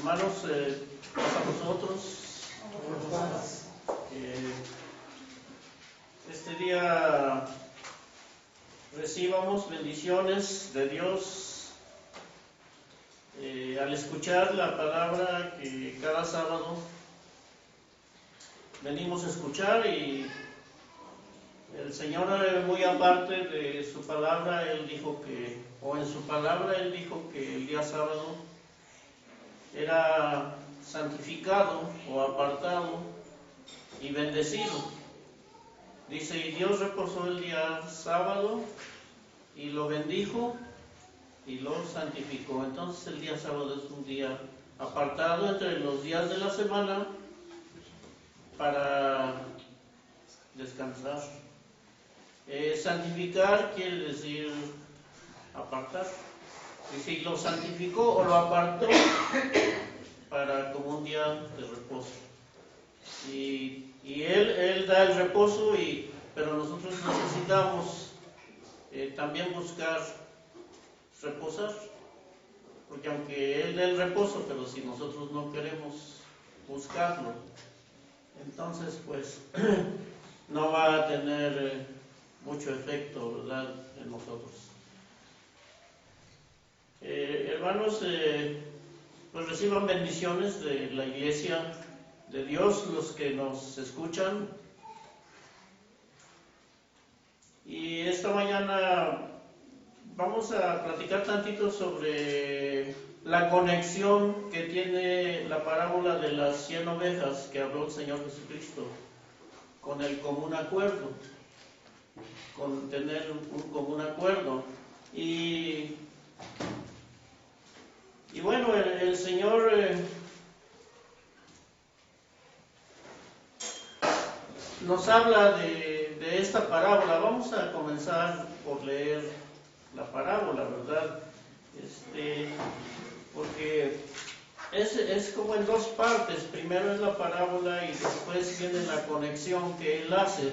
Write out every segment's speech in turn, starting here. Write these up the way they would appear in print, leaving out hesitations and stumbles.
Hermanos, paz a vosotros. Este día recibamos bendiciones de Dios al escuchar la palabra que cada sábado venimos a escuchar, y el Señor, muy aparte de su palabra, Él dijo que, o en su palabra Él dijo que el día sábado era santificado o apartado y bendecido. Dice, y Dios reposó el día sábado y lo bendijo y lo santificó. Entonces el día sábado es un día apartado entre los días de la semana para descansar. Santificar quiere decir apartar. Dice, y lo santificó o lo apartó para como un día de reposo. Y él da el reposo, pero nosotros necesitamos también buscar reposar, porque aunque Él da el reposo, pero si nosotros no queremos buscarlo, entonces pues no va a tener mucho efecto, ¿verdad?, en nosotros. Hermanos, pues reciban bendiciones de la iglesia de Dios, los que nos escuchan. Y esta mañana vamos a platicar tantito sobre la conexión que tiene la parábola de las 100 ovejas que habló el Señor Jesucristo con el común acuerdo, con tener un común acuerdo. Y bueno, el Señor nos habla de esta parábola. Vamos a comenzar por leer la parábola, ¿verdad? Porque es como en dos partes. Primero es la parábola y después viene la conexión que Él hace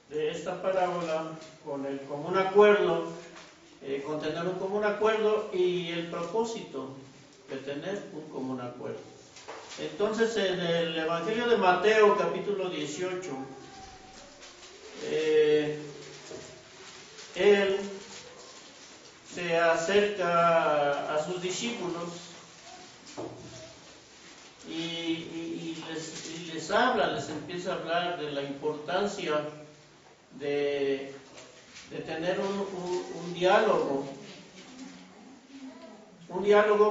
de esta parábola con el común acuerdo, con tener un común acuerdo y el propósito de tener un común acuerdo. Entonces, en el Evangelio de Mateo, capítulo 18, Él se acerca a sus discípulos y les habla, les empieza a hablar de la importancia de tener un diálogo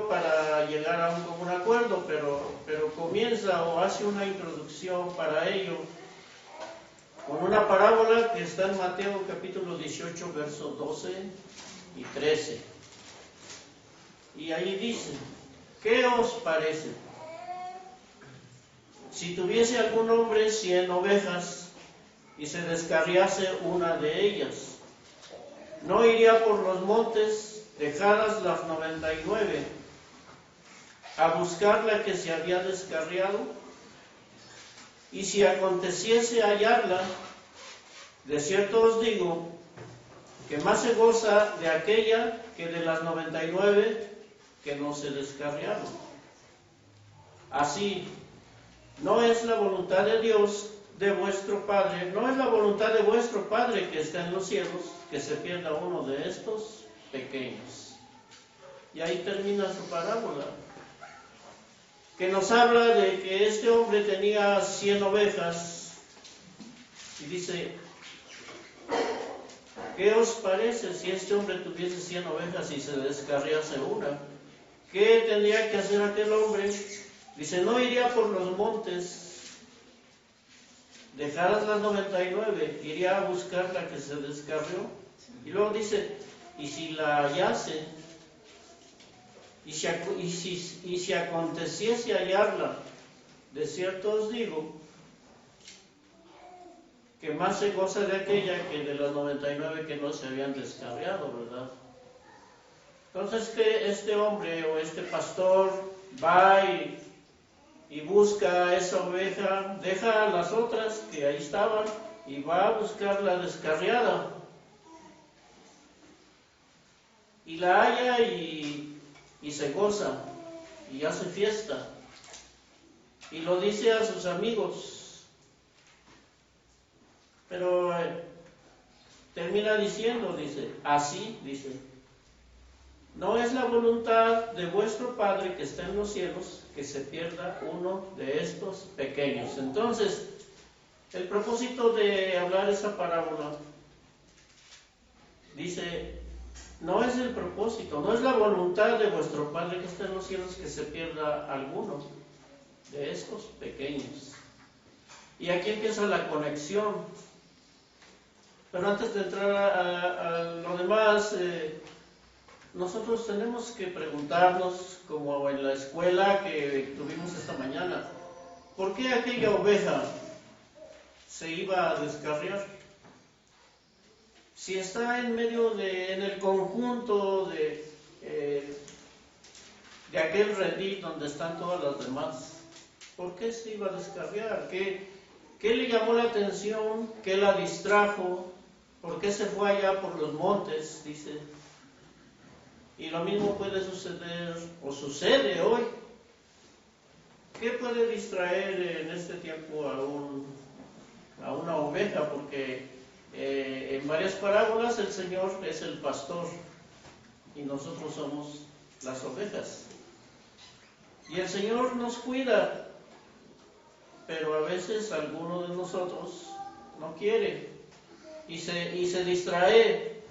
para llegar a un común acuerdo, pero comienza o hace una introducción para ello con una parábola que está en Mateo capítulo 18, versos 12 y 13. Y ahí dice, ¿qué os parece? Si tuviese algún hombre 100 ovejas y se descarriase una de ellas, ¿no iría por los montes, dejadas las 99, a buscar la que se había descarriado? Y si aconteciese hallarla, de cierto os digo, que más se goza de aquella que de las 99 que no se descarriaron. Así, no es la voluntad de Dios, de vuestro Padre, no es la voluntad de vuestro Padre que está en los cielos, que se pierda uno de estos pequeños. Y ahí termina su parábola, que nos habla de que este hombre tenía 100 ovejas, y dice, ¿qué os parece si este hombre tuviese 100 ovejas y se descarriase una? ¿Qué tendría que hacer aquel hombre? Dice, no iría por los montes, dejaras las 99, iría a buscar la que se descarrió. Y luego dice, y si la hallase, y si aconteciese hallarla, de cierto os digo, que más se goza de aquella que de las 99 que no se habían descarriado, ¿verdad? Entonces, que este hombre o este pastor va y busca esa oveja, deja a las otras que ahí estaban y va a buscar la descarriada. Y la halla y se goza. y hace fiesta. Y lo dice a sus amigos. Pero termina diciendo, dice, no es la voluntad de vuestro Padre que está en los cielos que se pierda uno de estos pequeños. Entonces, el propósito de hablar esa parábola, dice, no es el propósito, no es la voluntad de vuestro Padre que está en los cielos que se pierda alguno de estos pequeños. Y aquí empieza la conexión. Pero antes de entrar a lo demás, nosotros tenemos que preguntarnos, como en la escuela que tuvimos esta mañana, ¿por qué aquella oveja se iba a descarriar? Si está en el conjunto de aquel redil donde están todas las demás, ¿por qué se iba a descarriar? ¿Qué le llamó la atención? ¿Qué la distrajo? ¿Por qué se fue allá por los montes? Dice. Y lo mismo puede suceder, o sucede hoy. ¿Qué puede distraer en este tiempo a una oveja? Porque en varias parábolas el Señor es el pastor y nosotros somos las ovejas. Y el Señor nos cuida, pero a veces alguno de nosotros no quiere y se distrae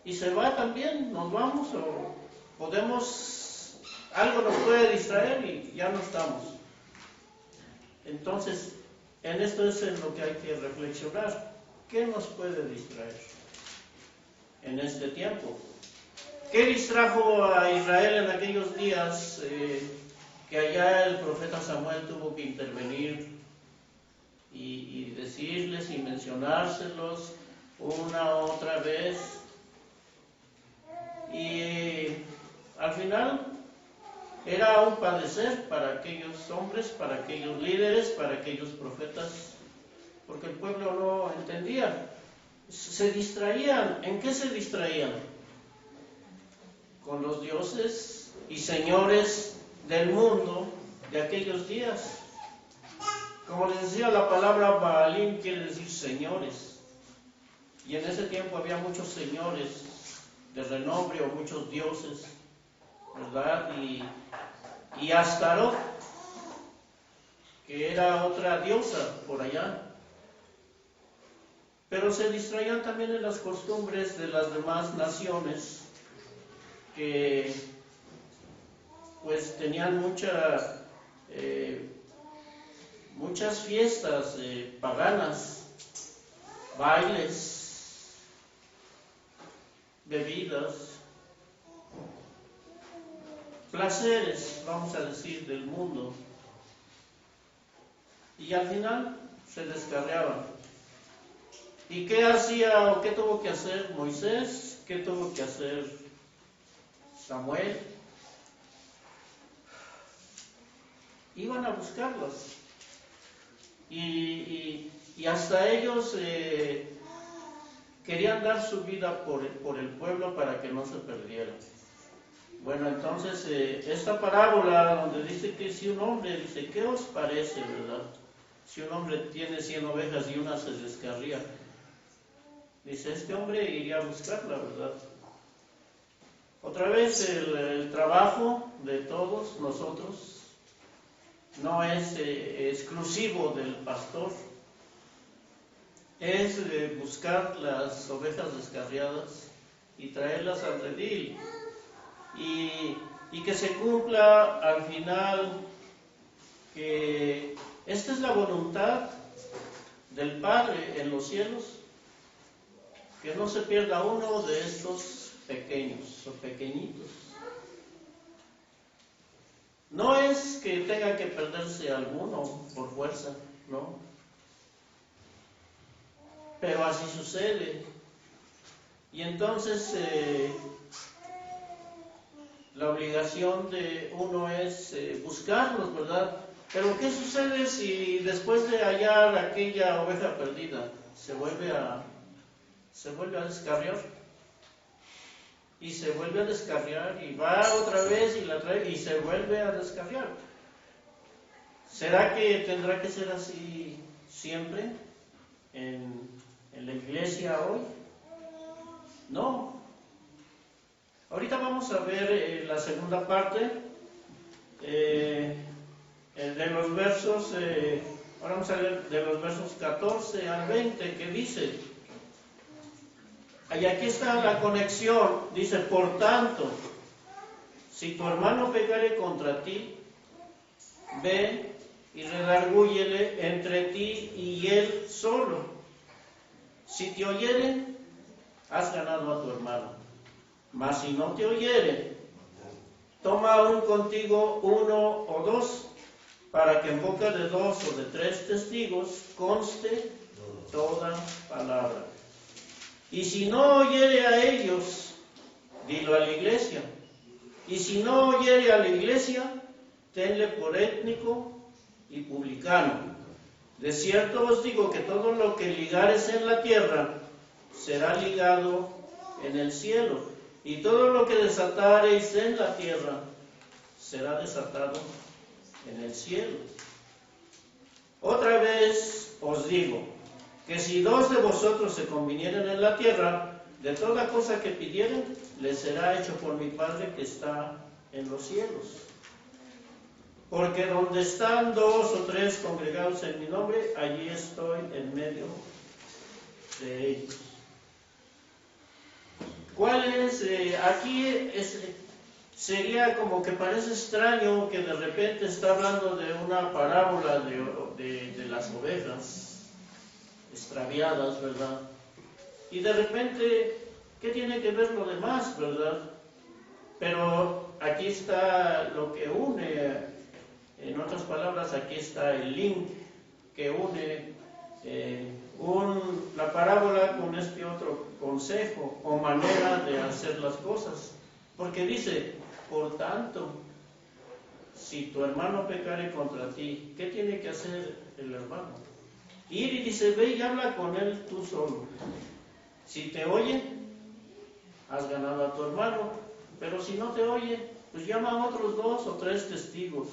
y se va también, nos vamos o podemos, algo nos puede distraer y ya no estamos. Entonces, en esto es en lo que hay que reflexionar. ¿Qué nos puede distraer en este tiempo? ¿Qué distrajo a Israel en aquellos días que allá el profeta Samuel tuvo que intervenir y decirles y mencionárselos una otra vez? Y al final era un padecer para aquellos hombres, para aquellos líderes, para aquellos profetas, porque el pueblo no entendía. Se distraían. ¿En qué se distraían? Con los dioses y señores del mundo de aquellos días. Como les decía, la palabra Baalim quiere decir señores. Y en ese tiempo había muchos señores de renombre o muchos dioses, ¿verdad? Y Astarot, que era otra diosa por allá. Pero se distraían también en las costumbres de las demás naciones que pues tenían muchas fiestas paganas, bailes, bebidas, placeres, vamos a decir, del mundo. Y al final se descarriaban. ¿Y qué hacía o qué tuvo que hacer Moisés? ¿Qué tuvo que hacer Samuel? Iban a buscarlas. Y hasta ellos querían dar su vida por el pueblo para que no se perdiera. Bueno, entonces esta parábola donde dice que si un hombre, dice, ¿qué os parece, verdad? Si un hombre tiene 100 ovejas y una se descarría, dice, este hombre iría a buscarla, ¿verdad? Otra vez el trabajo de todos nosotros no es exclusivo del pastor, es buscar las ovejas descarriadas y traerlas al redil y que se cumpla al final que esta es la voluntad del Padre en los cielos, que no se pierda uno de estos pequeños o pequeñitos. No es que tenga que perderse alguno por fuerza, ¿no? Pero así sucede. Y entonces la obligación de uno es buscarlos, ¿verdad? Pero ¿qué sucede si después de hallar aquella oveja perdida se vuelve a descarriar? y se vuelve a descarriar, y va otra vez y la trae y se vuelve a descarriar. ¿Será que tendrá que ser así siempre en la iglesia hoy? No. Ahorita vamos a ver la segunda parte de los versos, ahora vamos a leer de los versos 14 al 20, que dice, y aquí está la conexión, dice, por tanto, si tu hermano pecare contra ti, ve y redargúyele entre ti y él solo. Si te oyere, has ganado a tu hermano. Mas si no te oyere, toma aún contigo uno o dos, para que en boca de dos o de tres testigos conste toda palabra. Y si no oyere a ellos, dilo a la iglesia. Y si no oyere a la iglesia, tenle por étnico y publicano. De cierto os digo que todo lo que ligares en la tierra será ligado en el cielo, y todo lo que desatareis en la tierra será desatado en el cielo. Otra vez os digo que si dos de vosotros se convinieren en la tierra, de toda cosa que pidieren, les será hecho por mi Padre que está en los cielos. Porque donde están dos o tres congregados en mi nombre, allí estoy en medio de ellos. ¿Cuál es? Aquí sería como que parece extraño que de repente está hablando de una parábola de las ovejas extraviadas, ¿verdad? Y de repente, ¿qué tiene que ver lo demás, verdad? Pero aquí está lo que une. En otras palabras, aquí está el link que une la parábola con este otro consejo o manera de hacer las cosas. Porque dice, por tanto, si tu hermano pecare contra ti, ¿qué tiene que hacer el hermano? Ir y dice, ve y habla con él tú solo. Si te oye, has ganado a tu hermano. Pero si no te oye, pues llama a otros dos o tres testigos.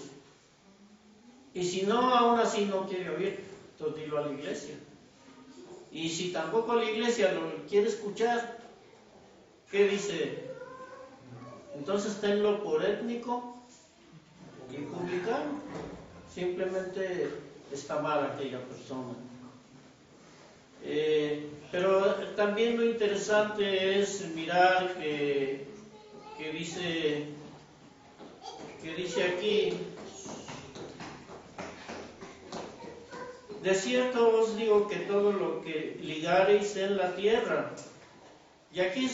Y si no, aún así no quiere oír, entonces dilo a la iglesia. Y si tampoco la iglesia lo quiere escuchar, ¿qué dice? Entonces tenlo por étnico y publicano. Simplemente está mal aquella persona. Pero también lo interesante es mirar que dice aquí, de cierto os digo que todo lo que ligareis en la tierra, y aquí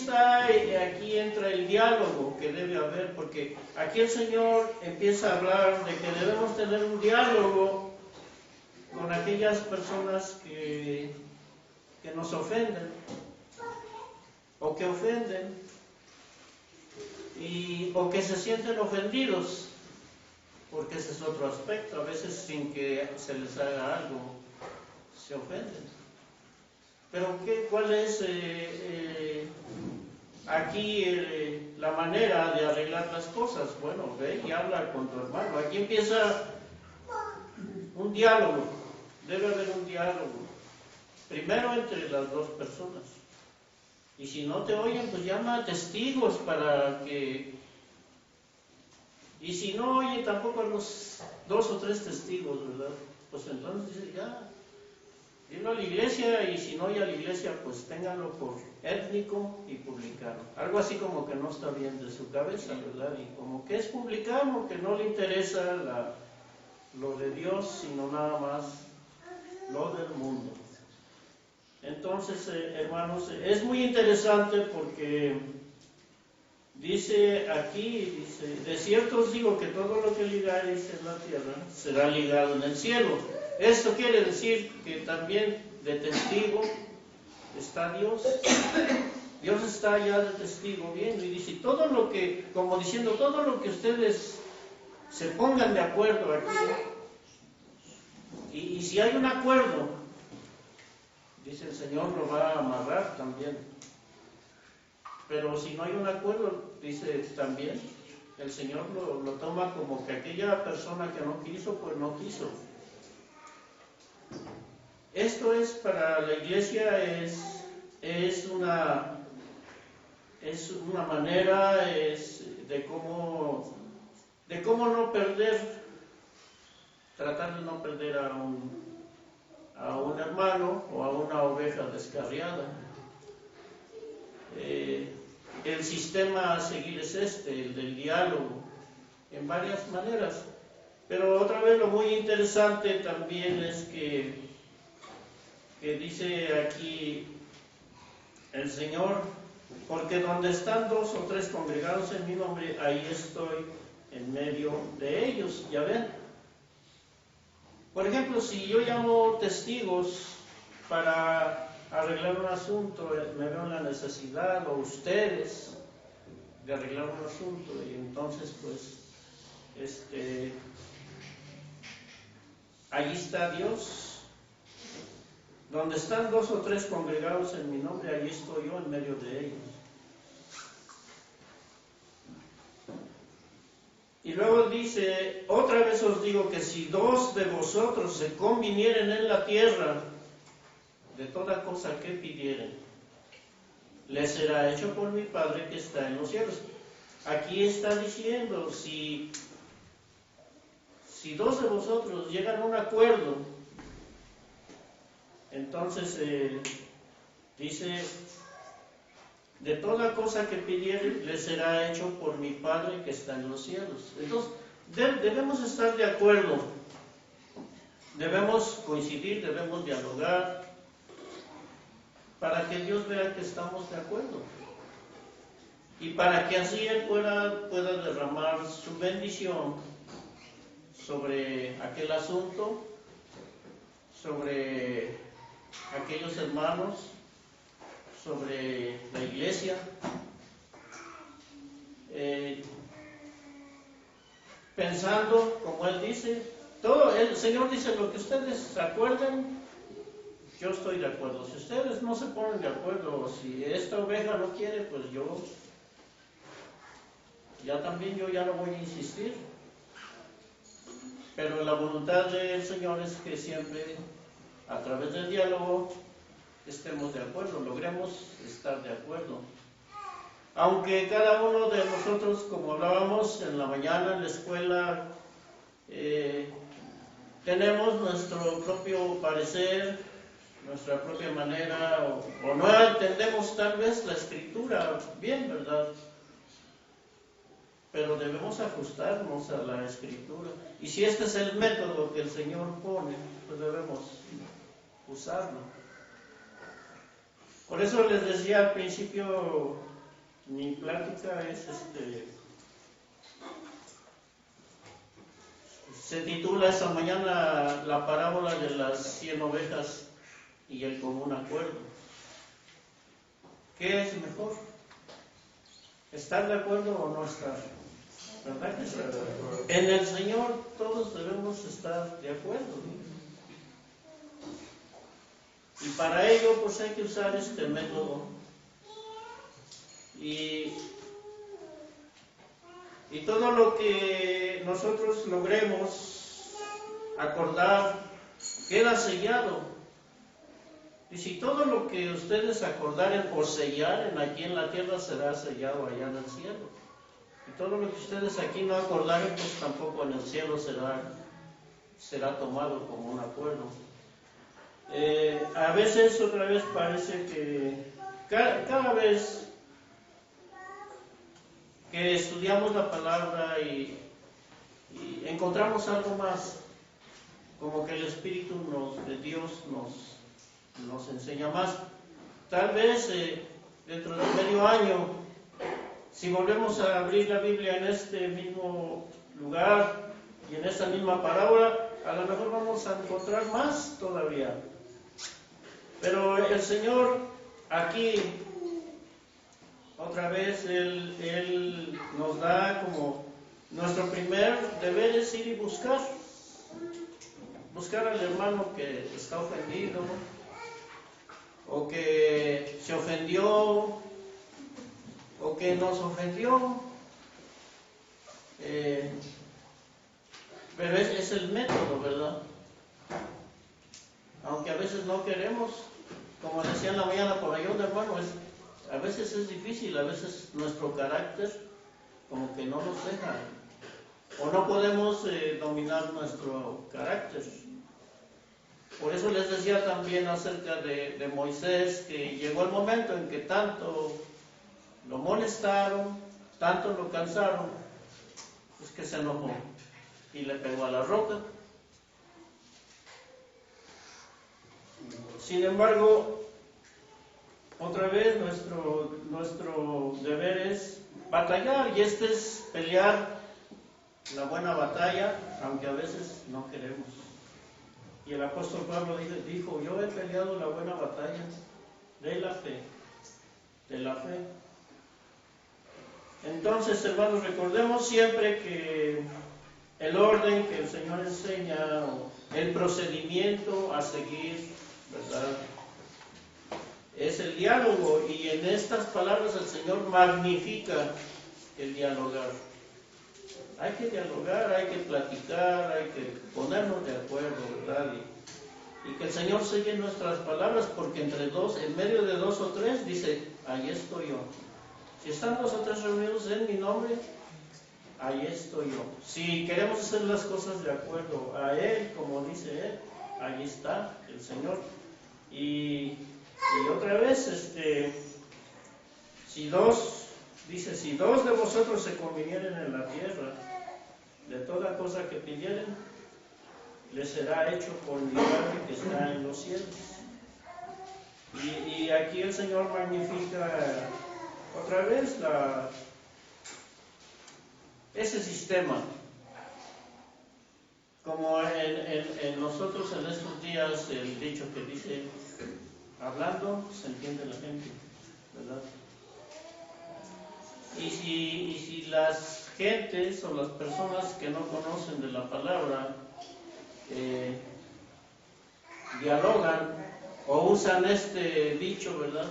entra el diálogo que debe haber, porque aquí el Señor empieza a hablar de que debemos tener un diálogo con aquellas personas que nos ofenden o que ofenden o que se sienten ofendidos, porque ese es otro aspecto. A veces sin que se les haga algo se ofenden. Pero ¿cuál es aquí la manera de arreglar las cosas? Bueno, ve y habla con tu hermano. Aquí empieza un diálogo. Debe haber un diálogo. Primero entre las dos personas. Y si no te oyen, pues llama a testigos para que... Y si no oye tampoco a los dos o tres testigos, ¿verdad? Pues entonces dice, ya, dilo a la iglesia, y si no oye a la iglesia, pues ténganlo por étnico y publicano. Algo así como que no está bien de su cabeza, ¿verdad? Y como que es publicano, que no le interesa lo de Dios, sino nada más lo del mundo. Entonces, hermanos, es muy interesante porque dice aquí, de cierto os digo que todo lo que ligareis en la tierra será ligado en el cielo. Esto quiere decir que también de testigo está Dios. Dios está allá de testigo viendo y dice, todo lo que, como diciendo, todo lo que ustedes se pongan de acuerdo aquí, y si hay un acuerdo, dice el Señor, lo va a amarrar también. Pero si no hay un acuerdo, dice también, el Señor lo toma como que aquella persona que no quiso, pues no quiso. Esto es para la iglesia, es una manera de cómo no perder, tratar de no perder a un hermano o a una oveja descarriada. El sistema a seguir es el del diálogo, en varias maneras. Pero otra vez lo muy interesante también es que dice aquí el Señor, porque donde están 2 o 3 congregados en mi nombre, ahí estoy en medio de ellos. Ya ven. Por ejemplo, si yo llamo testigos para arreglar un asunto, me veo en la necesidad, o ustedes, de arreglar un asunto, y entonces pues allí está Dios. Donde están 2 o 3 congregados en mi nombre, allí estoy yo en medio de ellos. Y luego dice, otra vez os digo que si 2 de vosotros se convinieren en la tierra, de toda cosa que pidieren, les será hecho por mi Padre que está en los cielos. Aquí está diciendo, si 2 de vosotros llegan a un acuerdo, entonces dice, de toda cosa que pidieren, les será hecho por mi Padre que está en los cielos. Entonces, debemos estar de acuerdo, debemos coincidir, debemos dialogar, para que Dios vea que estamos de acuerdo. Y para que así Él pueda derramar su bendición sobre aquel asunto, sobre aquellos hermanos, sobre la iglesia. Pensando, como Él dice, el Señor dice, lo que ustedes acuerden, yo estoy de acuerdo. Si ustedes no se ponen de acuerdo, o si esta oveja no quiere, pues yo ya no voy a insistir. Pero la voluntad del Señor es que siempre, a través del diálogo, estemos de acuerdo, logremos estar de acuerdo. Aunque cada uno de nosotros, como hablábamos en la mañana en la escuela, tenemos nuestro propio parecer, nuestra propia manera, o no entendemos tal vez la escritura bien, ¿verdad? Pero debemos ajustarnos a la escritura. Y si este es el método que el Señor pone, pues debemos usarlo. Por eso les decía al principio, mi plática se titula esta mañana la parábola de las 100 ovejas y el común acuerdo. ¿Qué es mejor? ¿Estar de acuerdo o no estar? ¿Verdad que sí? En el Señor todos debemos estar de acuerdo, ¿no? Y para ello pues hay que usar este método. Y todo lo que nosotros logremos acordar queda sellado. Y si todo lo que ustedes acordaren o sellaren aquí en la tierra será sellado allá en el cielo. Y todo lo que ustedes aquí no acordaren, pues tampoco en el cielo será tomado como un acuerdo. A veces, otra vez, parece que cada vez que estudiamos la palabra y encontramos algo más, como que el Espíritu de Dios nos enseña más. Tal vez dentro de medio año, si volvemos a abrir la Biblia en este mismo lugar y en esta misma parábola, a lo mejor vamos a encontrar más todavía. Pero el Señor aquí, otra vez, Él nos da como nuestro primer deber es ir y buscar al hermano que está ofendido o que se ofendió o que nos ofendió. Pero es el método, ¿verdad? Aunque a veces no queremos, como decía en la mañana por ahí un hermano, a veces es difícil, a veces nuestro carácter como que no nos deja, o no podemos dominar nuestro carácter. Por eso les decía también acerca de Moisés, que llegó el momento en que tanto lo molestaron, tanto lo cansaron, pues que se enojó y le pegó a la roca. Sin embargo, otra vez nuestro deber es batallar, y es pelear la buena batalla, aunque a veces no queremos. Y el apóstol Pablo dijo, yo he peleado la buena batalla de la fe, Entonces, hermanos, recordemos siempre que el orden que el Señor enseña, el procedimiento a seguir, ¿verdad?, es el diálogo, y en estas palabras el Señor magnifica el dialogar. Hay que dialogar, hay que platicar, hay que ponernos de acuerdo, ¿verdad? Y que el Señor selle nuestras palabras, porque en medio de dos o tres, dice, ahí estoy yo. Si están 2 o 3 reunidos en mi nombre, ahí estoy yo. Si queremos hacer las cosas de acuerdo a Él, como dice Él, ahí está el Señor. Y otra vez, si dos de vosotros se convinieren en la tierra, de toda cosa que pidieren, les será hecho por mi Padre que está en los cielos. Y aquí el Señor magnifica otra vez ese sistema. Como en nosotros en estos días, el dicho que dice, hablando se entiende la gente, ¿verdad? Y si las gentes o las personas que no conocen de la palabra dialogan o usan este dicho, ¿verdad?,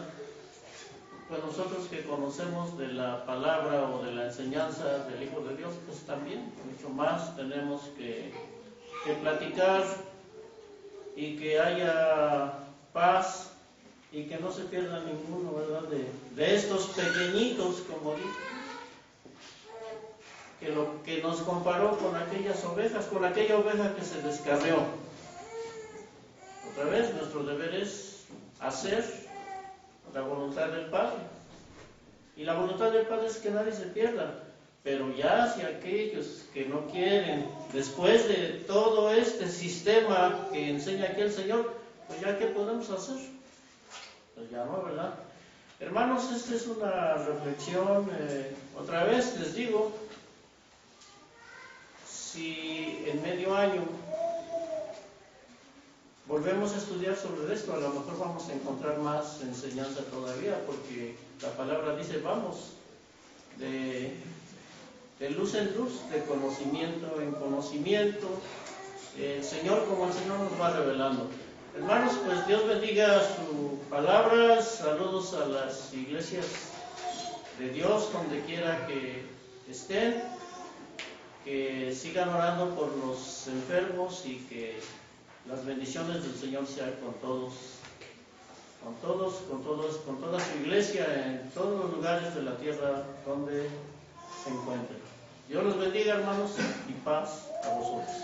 pues nosotros que conocemos de la palabra o de la enseñanza del Hijo de Dios, pues también mucho más tenemos que platicar, y que haya paz, y que no se pierda ninguno, ¿verdad?, de estos pequeñitos, como dijo, que nos comparó con aquellas ovejas, con aquella oveja que se descarrió. Otra vez, nuestro deber es hacer la voluntad del Padre, y la voluntad del Padre es que nadie se pierda. Pero ya si aquellos que no quieren, después de todo este sistema que enseña aquí el Señor, pues ya ¿qué podemos hacer? Pues ya no, ¿verdad? Hermanos, esta es una reflexión, otra vez les digo, si en medio año volvemos a estudiar sobre esto, a lo mejor vamos a encontrar más enseñanza todavía, porque la palabra dice, vamos de luz en luz, de conocimiento en conocimiento, el Señor como el Señor nos va revelando. Hermanos, pues Dios bendiga su palabra. Saludos a las iglesias de Dios donde quiera que estén, que sigan orando por los enfermos, y que las bendiciones del Señor sean con toda su iglesia, en todos los lugares de la tierra donde se encuentren. Dios los bendiga, hermanos, y paz a vosotros.